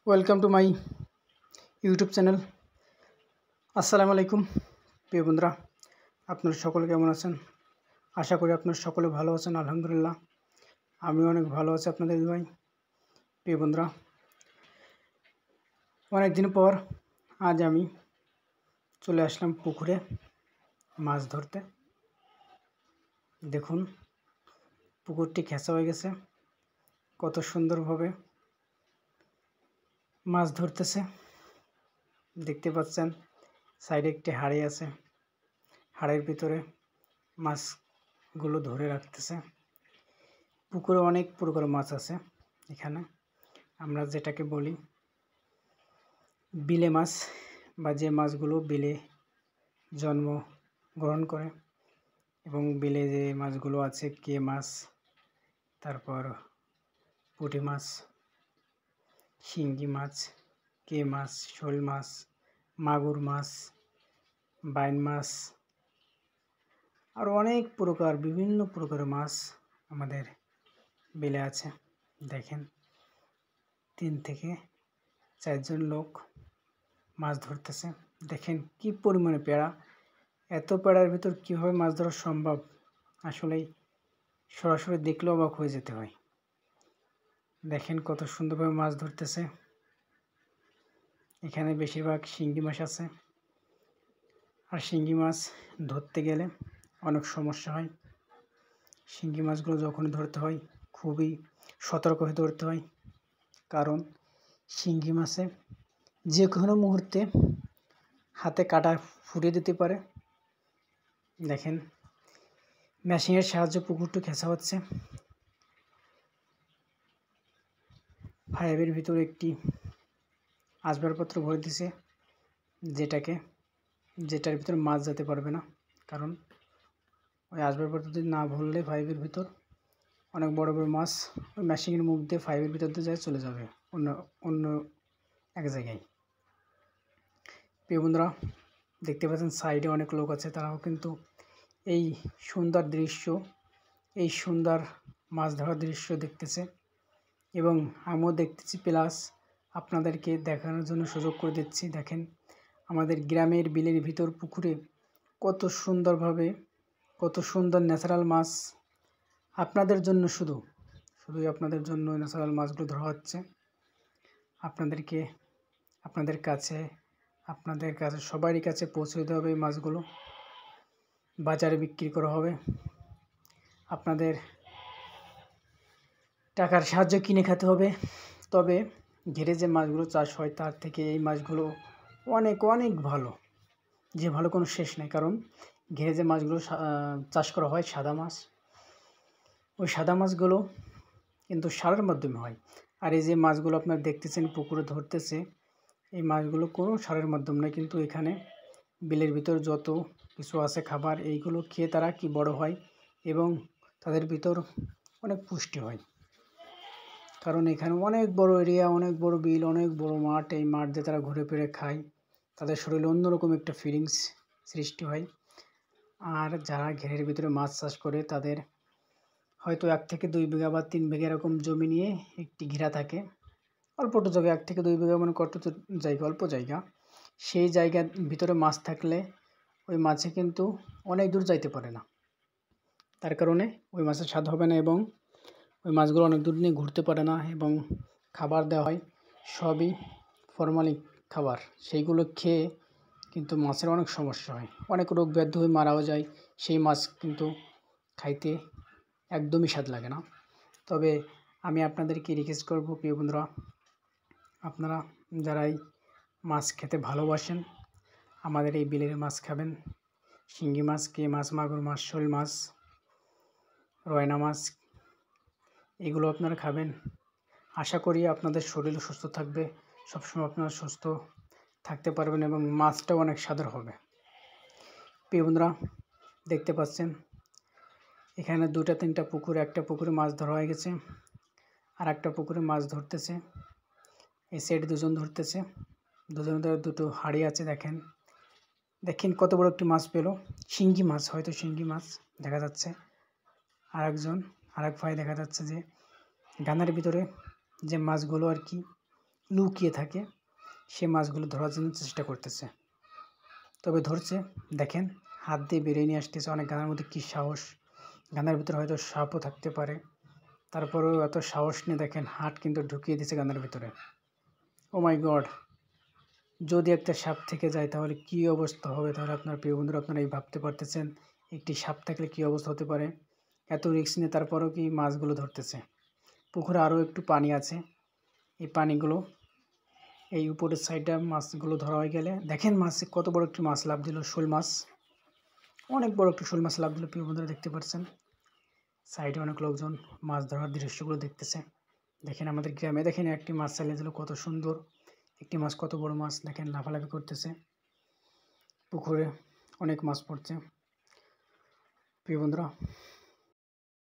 Welcome to my YouTube channel. আসসালামু আলাইকুম প্রিয় বন্ধুরা, আপনারা সকলে কেমন আছেন? আশা করি আপনারা সকলে ভালো আছেন। আলহামদুলিল্লাহ আমি অনেক ভালো আছি আপনাদের ভাই। প্রিয় বন্ধুরা, অনেক দিন পর আজ আমি চলে আসলাম পুকুরে মাছ ধরতে। দেখুন পুকুরটি খেঁচা হয়ে গেছে, কত সুন্দরভাবে মাছ ধরতেছে। দেখতে পাচ্ছেন সাইডে একটি হাঁড়ি আছে, হাঁড়ির ভিতরে মাছগুলো ধরে রাখতেছে। পুকুরে অনেক প্রকার মাছ আছে। এখানে আমরা যেটাকে বলি বিলে মাছ, বা যে মাছগুলো বিলে জন্মগ্রহণ করে, এবং বিলে যে মাছগুলো আছে কে মাছ, তারপর পুঁটি মাছ, শিঙ্গি মাছ, কে মাছ, শোল মাছ, মাগুর মাছ, বাইন মাছ, আর অনেক প্রকার বিভিন্ন প্রকারের মাছ আমাদের বিলে আছে। দেখেন 3 থেকে 4 জন লোক মাছ ধরতেছে। দেখেন কি পরিমাণে পেড়া, এত পেড়ার ভিতর কীভাবে মাছ ধরা সম্ভব, আসলেই সরাসরি দেখলেও অবাক হয়ে যেতে হয়। দেখেন কত সুন্দরভাবে মাছ ধরতেছে। এখানে বেশিরভাগ শিঙ্গি মাছ আছে, আর শিঙ্গি মাছ ধরতে গেলে অনেক সমস্যা হয়। শিঙ্গি মাছগুলো যখন ধরতে হয় খুবই সতর্ক হয়ে ধরতে হয়, কারণ শিঙ্গি মাছে যে কোনো মুহূর্তে হাতে কাটা ফুটিয়ে দিতে পারে। দেখেন মেশিনের সাহায্যে পুকুরটি খেঁচা হচ্ছে। পাইপের ভিতরে একটি আসবাবপত্র ভরে দিছে, যেটার ভিতর মাছ যেতে পারবে না, কারণ ওই আসবাবপত্র যদি না ভরলে পাইপের ভিতর অনেক বড় বড় মাছ ওই মেশিনের মুখ দিয়ে পাইপের ভিতর দিয়ে যায় চলে যাবে অন্য এক জায়গায়। প্রিয় বন্ধুরা, দেখতে পাচ্ছেন সাইডে অনেক লোক আছে, তারাও কিন্তু এই সুন্দর দৃশ্য, এই সুন্দর মাছ ধরার দৃশ্য দেখতেছে, এবং আমিও দেখতেছি, প্লাস আপনাদেরকে দেখানোর জন্য সুযোগ করে দিচ্ছি। দেখেন আমাদের গ্রামের বিলের ভিতর পুকুরে কত সুন্দরভাবে, কত সুন্দর ন্যাচারাল মাছ আপনাদের জন্য, শুধুই আপনাদের জন্য ন্যাচারাল মাছগুলো ধরা হচ্ছে। আপনাদের কাছে সবারই কাছে পৌঁছে দিতে হবে। এই মাছগুলো বাজারে বিক্রি করা হবে, আপনাদের টাকার সাহায্যে কিনে খেতে হবে। তবে ঘেরে যে মাছগুলো চাষ হয় তার থেকে এই মাছগুলো অনেক অনেক ভালো, যে ভালো কোনো শেষ নেই। কারণ ঘেরে যে মাছগুলো চাষ করা হয় সাদা মাছ, ওই সাদা মাছগুলো কিন্তু সারের মাধ্যমে হয়। আর এই যে মাছগুলো আপনারা দেখতেছেন পুকুরে ধরতেছে, এই মাছগুলো কোনো সারের মাধ্যমে নয়, কিন্তু এখানে বিলের ভিতর যত কিছু আছে খাবার, এইগুলো খেয়ে তারা কি বড় হয়, এবং তাদের ভিতর অনেক পুষ্টি হয়। কারণ এখানে অনেক বড় এরিয়া, অনেক বড় বিল, অনেক বড় মাঠ। এই মাঠ দিয়ে তারা ঘুরে ফিরে খায়, তাদের শরীরে অন্যরকম একটা ফিলিংস সৃষ্টি হয়। আর যারা ঘেরের ভিতরে মাছ চাষ করে তাদের হয়তো 1 থেকে 2 বিঘা বা 3 বিঘা এরকম জমি নিয়ে একটি ঘেরা থাকে, অল্পটা জায়গা, 1 থেকে 2 বিঘা মানে কত জায়গা, অল্প জায়গা। সেই জায়গার ভিতরে মাছ থাকলে ওই মাছে কিন্তু অনেক দূর যাইতে পারে না, তার কারণে ওই মাছের স্বাদ হবে না, এবং ওই মাছগুলো অনেক দূর নিয়ে ঘুরতে পারে না, এবং খাবার দেওয়া হয় সবই ফরমালিন খাবার। সেইগুলো খেয়ে কিন্তু মাছের অনেক সমস্যা হয়, অনেক রোগ ব্যাধি হয়ে মারাও যায়। সেই মাছ কিন্তু খাইতে একদমই স্বাদ লাগে না। তবে আমি আপনাদেরকে রিকোয়েস্ট করব, প্রিয় বন্ধুরা, আপনারা যারাই মাছ খেতে ভালোবাসেন আমাদের এই বিলের মাছ খাবেন। শিঙ্গি মাছ, কে মাছ, মাগুর মাছ, শোল মাছ, রয়না মাছ, এগুলো আপনারা খাবেন। আশা করি আপনাদের শরীর সুস্থ থাকবে, সবসময় আপনারা সুস্থ থাকতে পারবেন, এবং মাছটাও অনেক স্বাদের হবে। প্রিয় বন্ধুরা, দেখতে পাচ্ছেন এখানে 2-3টা পুকুর, একটা পুকুরে মাছ ধরা হয়ে গেছে, আর একটা পুকুরে মাছ ধরতেছে। এই সাইড 2 জন ধরতেছে, দুজনের 2টো হাঁড়ি আছে। দেখেন কত বড় একটি মাছ পেল, শিঙ্গি মাছ, হয়তো শিঙ্গি মাছ দেখা যাচ্ছে। আরেক ভাই দেখা যাচ্ছে যে গানার ভিতরে যে মাছগুলো আর কি লুকিয়ে থাকে সে মাছগুলো ধরার জন্য চেষ্টা করতেছে। তবে ধরছে, দেখেন হাত দিয়ে বেরিয়ে নিয়ে আসতেছে। অনেক গানার মধ্যে কী সাহস! গানার ভিতরে হয়তো সাপও থাকতে পারে, তারপরেও এত সাহস নিয়ে দেখেন হাত কিন্তু ঢুকিয়ে দিয়েছে গানার ভিতরে। ও মাই গড! যদি একটা সাপ থেকে যায় তাহলে কী অবস্থা হবে? তাহলে আপনার প্রিয় বন্ধুরা, আপনারা এই ভাবতে পারতেছেন একটি সাপ থাকলে কী অবস্থা হতে পারে। এত রিস্ক নিয়ে তারপরেও কি মাছগুলো ধরতেছে। পুকুরে আরও একটু পানি আছে, এই পানিগুলো এই উপরের সাইডে মাছগুলো ধরা হয়ে গেলে দেখেন মাছ কত বড় একটি মাছ লাফ দিল, শোল মাছ, অনেক বড় একটি শোল মাছ লাফ দিল। প্রিয় বন্ধুরা দেখতে পাচ্ছেন সাইডে অনেক লোকজন মাছ ধরার দৃশ্যগুলো দেখতেছে। দেখেন আমাদের গ্রামে দেখেন একটি মাছ চালিয়ে দিল, কত সুন্দর একটি মাছ, কত বড় মাছ দেখেন লাফালাফি করতেছে। পুকুরে অনেক মাছ পড়ছে। প্রিয় বন্ধুরা,